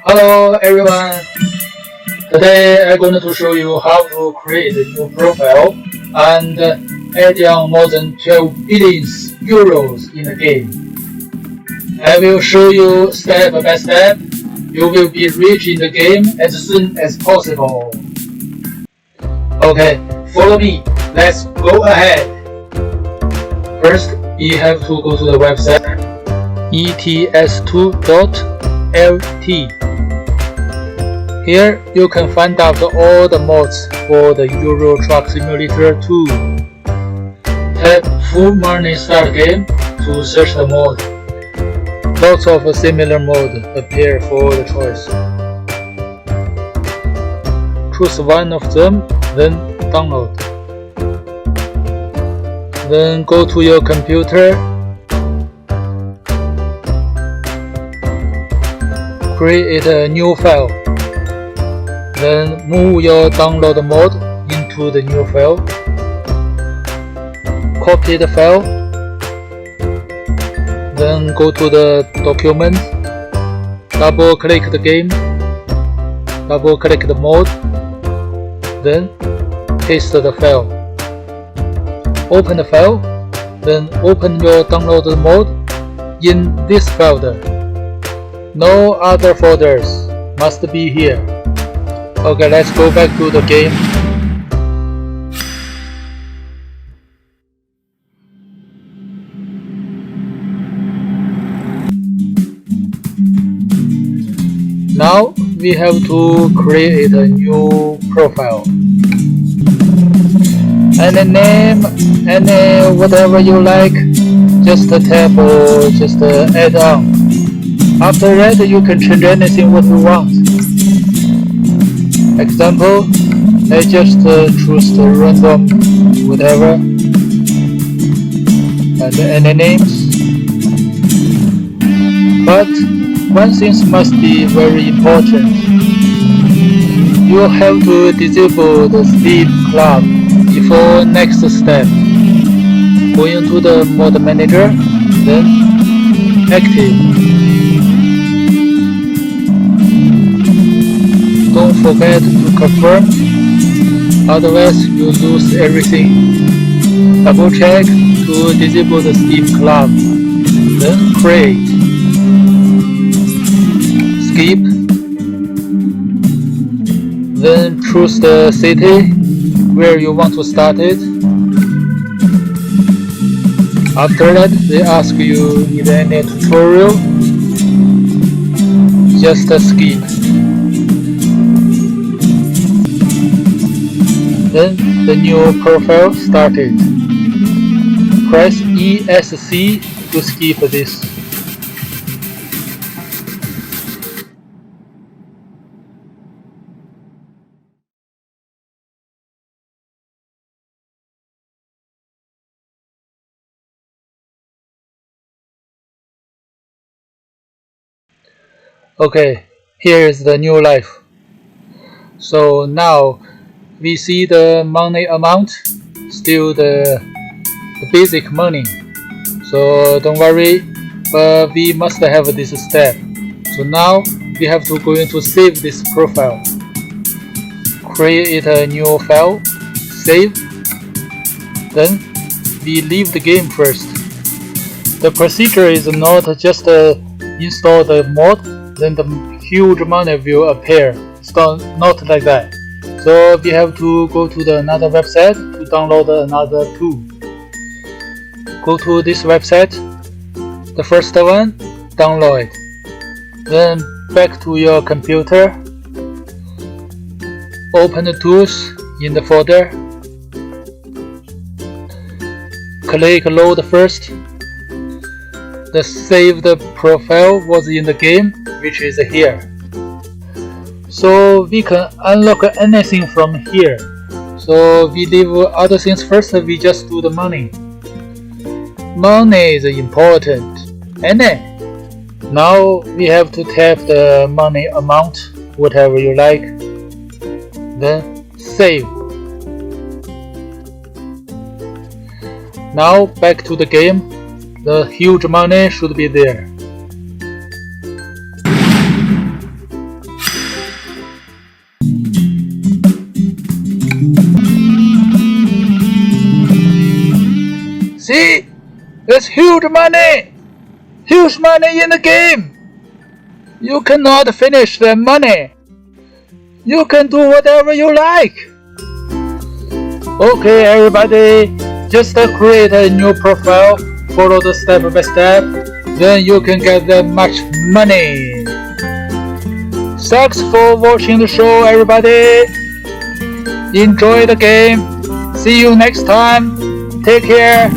Hello everyone! Today I'm going to show you how to create a new profile and add on more than 12 billion euros in the game. I will show you step by step. You will be rich in the game as soon as possible. Okay, follow me. Let's go ahead. First, you have to go to the website ets2.lt. Here you can find out all the mods for the Euro Truck Simulator 2. Tap Full Money Start Game to search the mod. Lots of similar mods appear for the choice. Choose one of them, then download. Then go to your computer. Create a new file. Then move your download mod into the new file. Copy the file. Then go to the document. Double click the game. Double click the mod. Then paste the file. Open the file. Then open your downloaded mod in this folder. No other folders must be here. Okay, let's go back to the game. Now we have to create a new profile. Any name, any whatever you like, just tap or just add on. After that, you can change anything what you want. Example, I just choose the random whatever and any names. But one thing must be very important. You have to disable the Steam Club before next step. Go into the mod manager, then active. Don't forget to confirm, otherwise you lose everything. Double check to disable the Steam Club, then create. Skip. Then choose the city where you want to start it. After that, they ask you need any tutorial. Just skip. Then the new profile started. Press ESC to skip this. Okay, here is the new life. So now we see the money amount, still the basic money. So don't worry, but we must have this step. So now we have to go into save this profile. Create a new file, save. Then we leave the game first. The procedure is not just install the mod, then the huge money will appear. It's not like that. So we have to go to another website to download another tool. Go to this website, the first one, download. Then back to your computer. Open the tools in the folder. Click load first. The saved profile was in the game, which is here. So we can unlock anything from here. So we leave other things first, we just do the money. Money is important. Now we have to tap the money amount, whatever you like. Then save. Now back to the game. The huge money should be there. It's huge money! Huge money in the game! You cannot finish the money. You can do whatever you like. Okay, everybody, just create a new profile, follow the step by step, then you can get that much money. Thanks for watching the show, everybody. Enjoy the game. See you next time. Take care.